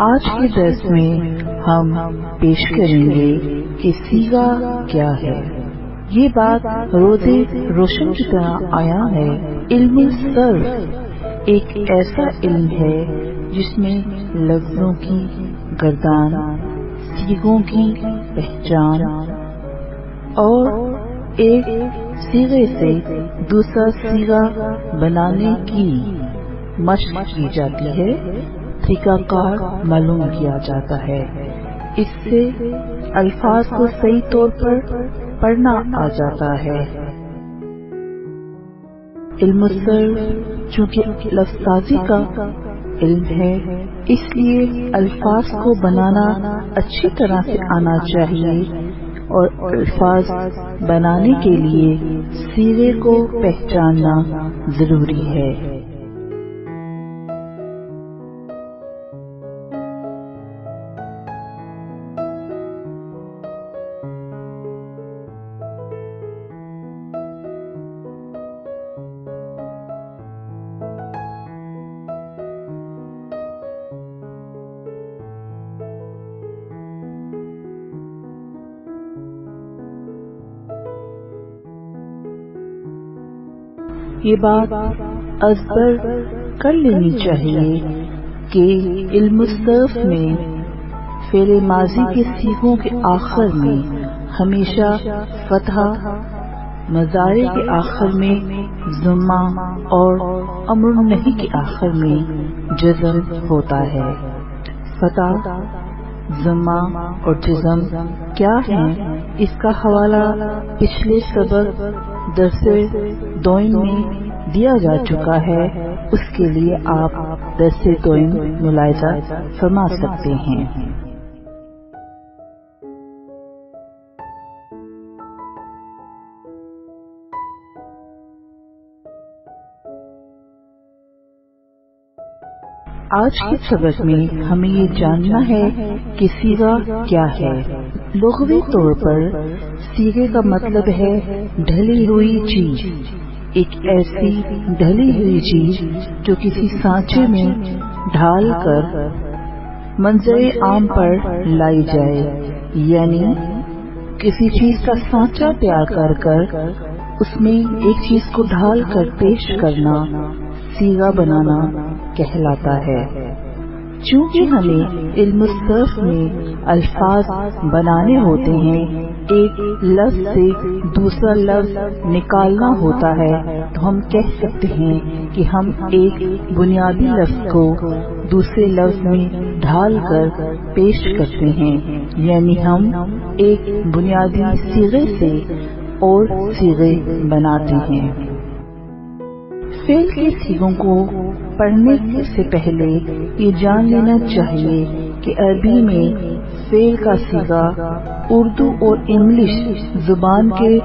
آج کے درس میں ہم پیش کریں گے کہ صیغہ کیا ہے۔ یہ بات روزے روشن کی طرح آیا ہے۔ علم الصرف ایک ایسا علم ہے جس میں لفظوں کی گردان، صیغوں کی پہچان اور ایک صیغے سے دوسرا صیغہ بنانے کی مشق کی جاتی ہے، طریقہ کار معلوم کیا جاتا ہے۔ اس سے الفاظ کو صحیح طور پر پڑھنا آ جاتا ہے۔ علم الصرف چونکہ لفظ سازی کا علم ہے، اس لیے الفاظ کو بنانا اچھی طرح سے آنا چاہیے، اور الفاظ بنانے کے لیے صیغے کو پہچاننا ضروری ہے۔ یہ بات ازبر کر لینی چاہیے کہ علم الصرف میں فعل ماضی کے صیغوں کے آخر میں ہمیشہ فتح، مضارع کے آخر میں ضمہ اور امر النہی کے آخر میں جزم ہوتا ہے۔ فتح، ضمہ اور جزم کیا ہیں، اس کا حوالہ پچھلے سبق درس دوئم میں دیا جا چکا ہے، اس کے لیے آپ درس دوئم ملاحظہ فرما سکتے ہیں۔ آج کے سبق میں ہمیں یہ جاننا ہے کہ صیغہ کیا ہے۔ لغوی طور پر صیغے کا مطلب ہے ڈھلی ہوئی چیز، ایک ایسی ڈھلی ہوئی چیز جو کسی سانچے میں ڈھال کر منظر عام پر لائی جائے، یعنی کسی چیز کا سانچہ تیار کر اس میں ایک چیز کو ڈھال کر پیش کرنا صیغہ بنانا کہلاتا ہے۔ چونکہ ہمیں علم الصرف میں الفاظ بنانے ہوتے ہیں، ایک لفظ سے دوسرا لفظ نکالنا ہوتا ہے، تو ہم کہہ سکتے ہیں کہ ہم ایک بنیادی لفظ کو دوسرے لفظ میں ڈھال کر پیش کرتے ہیں، یعنی ہم ایک بنیادی صیغے سے اور صیغے بناتے ہیں۔ فعل کے صیغوں کو پڑھنے سے پہلے یہ جان لینا چاہیے کہ عربی میں فعل کا صیغہ اردو اور انگلش زبان کے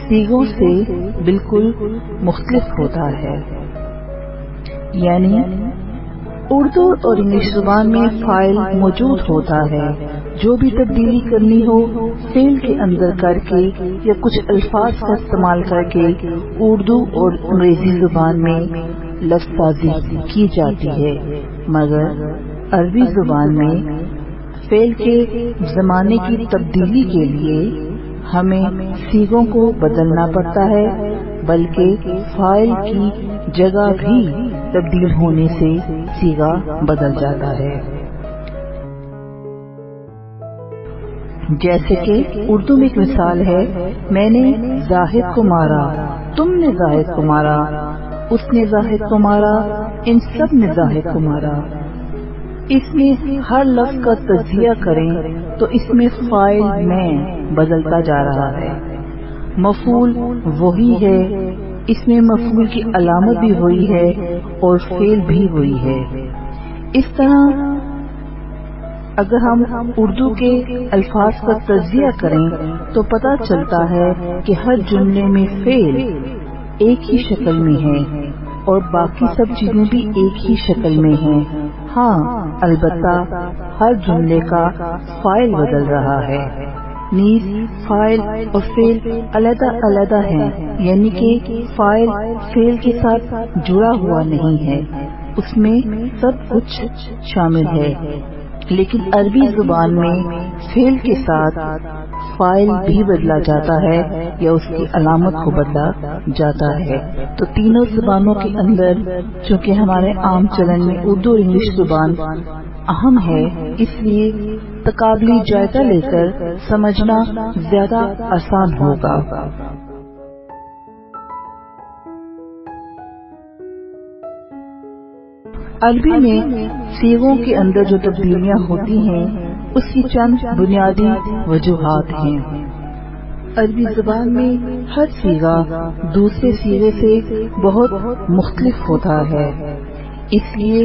صیغوں سے بالکل مختلف ہوتا ہے۔ یعنی اردو اور انگلش زبان میں فاعل موجود ہوتا ہے، جو بھی تبدیلی کرنی ہو فعل کے اندر کر کے یا کچھ الفاظ کا استعمال کر کے اردو اور انگریزی زبان میں لفظ سازی کی جاتی ہے، مگر عربی زبان میں فعل کے زمانے کی تبدیلی کے لیے ہمیں صیغوں کو بدلنا پڑتا ہے، بلکہ فاعل کی جگہ بھی تبدیل ہونے سے صیغہ بدل جاتا ہے۔ جیسے کہ اردو میں ایک مثال ہے، میں نے زاہد کو مارا، تم نے زاہد کو مارا، اس نے زاہد کو مارا، ان سب نے زاہد کو مارا۔ اس میں ہر لفظ کا تجزیہ کریں تو اس میں فاعل میں بدلتا جا رہا ہے، مفعول وہی ہے، اس میں مفعول کی علامت بھی وہی ہے اور فعل بھی وہی ہے۔ اس طرح اگر ہم اردو کے الفاظ کا تجزیہ کریں تو پتہ چلتا ہے کہ ہر جملے میں فعل ایک ہی شکل میں ہے اور باقی سب چیزیں بھی ایک ہی شکل میں ہیں۔ ہاں، البتہ ہر جملے کا فاعل بدل رہا ہے، نیز فاعل اور فعل علیحدہ علیحدہ ہیں، یعنی کہ فاعل فعل کے ساتھ جڑا ہوا نہیں ہے، اس میں سب کچھ شامل ہے، لیکن عربی زبان میں فعل کے ساتھ فاعل بھی بدلا جاتا ہے یا اس کی علامت کو بدلا جاتا ہے۔ تو تینوں زبانوں کے اندر چونکہ ہمارے عام چلن میں اردو اور انگلش زبان اہم ہے، اس لیے تقابلی جائزہ لے کر سمجھنا زیادہ آسان ہوگا۔ عربی میں صیغوں کے اندر جو تبدیلیاں ہوتی ہیں اس کی چند بنیادی وجوہات ہیں۔ عربی زبان میں ہر صیغہ دوسرے صیغے سے بہت مختلف ہوتا ہے، اس لیے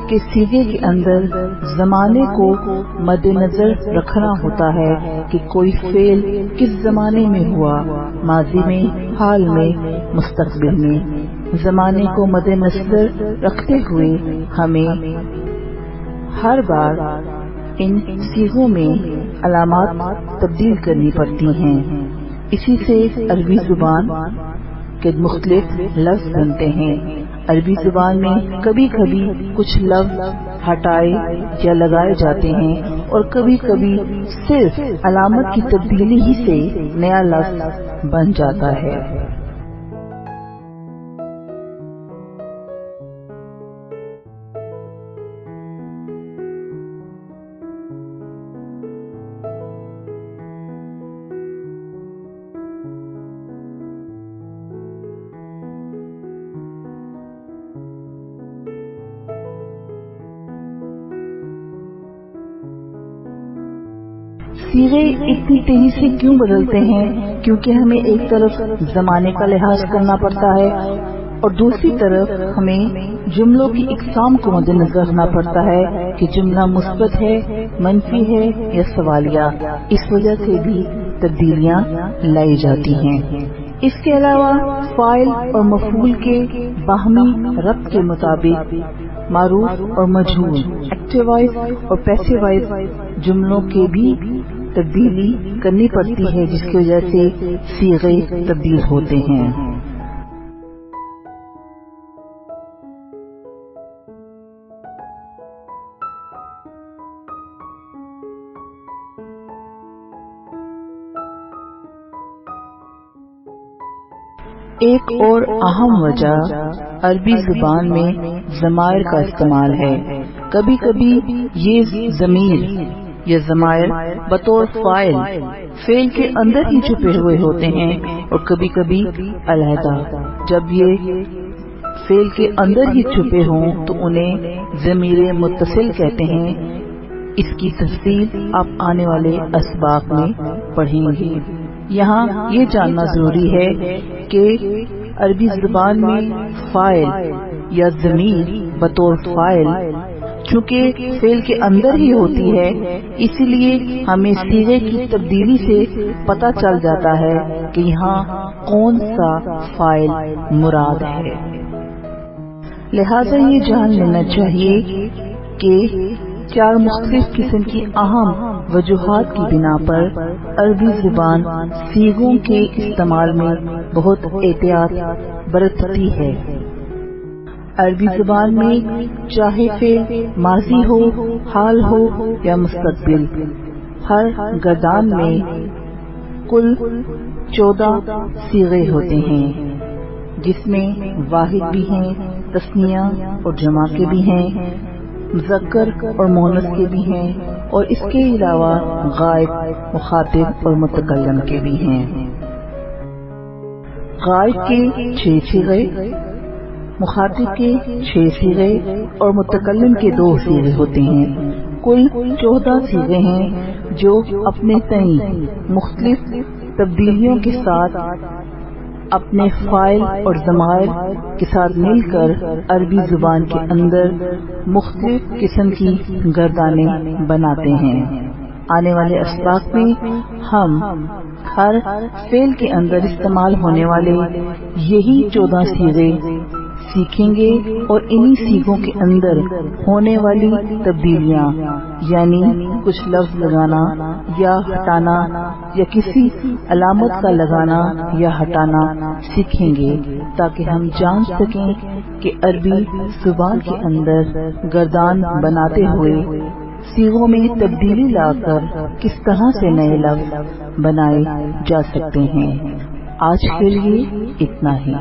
کہ صیغے کے اندر زمانے کو مد نظر رکھنا ہوتا ہے کہ کوئی فعل کس زمانے میں ہوا، ماضی میں، حال میں، مستقبل میں۔ زمانے کو مد نظر رکھتے ہوئے ہمیں ہر بار ان صیغوں میں علامات تبدیل کرنی پڑتی ہیں۔ اسی سے عربی زبان کے مختلف لفظ بنتے ہیں۔ عربی زبان میں کبھی کبھی کچھ لفظ ہٹائے یا لگائے جاتے ہیں اور کبھی کبھی صرف علامت کی تبدیلی ہی سے نیا لفظ بن جاتا ہے۔ صیغے اتنی تیزی سے کیوں بدلتے ہیں؟ کیونکہ ہمیں ایک طرف زمانے کا لحاظ کرنا پڑتا ہے اور دوسری طرف ہمیں جملوں کی اقسام کو مد نظر رکھنا پڑتا ہے کہ جملہ مثبت ہے، منفی ہے یا سوالیہ۔ اس وجہ سے بھی تبدیلیاں لائی جاتی ہیں۔ اس کے علاوہ فاعل اور مفعول کے باہمی ربط کے مطابق معروف اور مجہول، ایکٹیو وائس اور پیسو وائس جملوں کے بھی تبدیلی کرنی پڑتی ہے، جس کی وجہ سے صیغے تبدیل ہوتے ہیں۔ ایک اور اہم وجہ عربی زبان میں ضمائر کا استعمال ہے۔ کبھی کبھی یہ ضمیر یا ضمائر بطور فعل کے اندر ہی چھپے ہوئے ہوتے ہیں اور کبھی کبھی علیحدہ۔ جب یہ فعل کے اندر ہی چھپے ہوں تو انہیں ضمیر متصل کہتے ہیں۔ اس کی تفصیل آپ آنے والے اسباق میں پڑھیں گے۔ یہاں یہ جاننا ضروری ہے کہ عربی زبان میں فاعل یا ضمیر بطور فاعل چونکہ فعل کے اندر ہی ہوتی ہے، اسی لیے ہمیں صیغے کی تبدیلی سے پتہ چل جاتا ہے کہ یہاں کون سا فاعل مراد ہے۔ لہذا یہ جان لینا چاہیے کہ 4 مختلف قسم کی اہم وجوہات کی بنا پر عربی زبان صیغوں کے استعمال میں بہت احتیاط برتتی ہے۔ عربی زبان میں چاہے فعل ماضی ہو، حال ہو یا مستقبل، ہر گردان میں کل 14 صیغے ہوتے ہیں، جس میں واحد بھی ہیں، تثنیہ اور جمع کے بھی ہیں، مذکر اور مؤنث کے بھی ہیں اور اس کے علاوہ غائب، مخاطب اور متکلم کے بھی ہیں۔ غائب کے 6 صیغے، مخاطب کے 6 صیغے اور متکلم کے 2 صیغے ہوتے ہیں۔ کل 14 صیغے ہیں جو اپنے تئیں مختلف تبدیلیوں کے ساتھ اپنے فاعل اور ضمائر کے ساتھ مل کر عربی زبان کے اندر مختلف قسم کی گردانیں بناتے ہیں۔ آنے والے اسباق میں ہم ہر فعل کے اندر استعمال ہونے والے یہی 14 صیغے سیکھیں گے اور انہی صیغوں کے اندر ہونے والی تبدیلیاں یعنی کچھ لفظ لگانا یا ہٹانا یا کسی علامت کا لگانا یا ہٹانا سیکھیں گے تاکہ ہم جان سکیں کہ عربی زبان کے اندر گردان بناتے ہوئے صیغوں میں تبدیلی لا کر کس طرح سے نئے لفظ بنائے جا سکتے ہیں۔ آج کے لیے اتنا ہی۔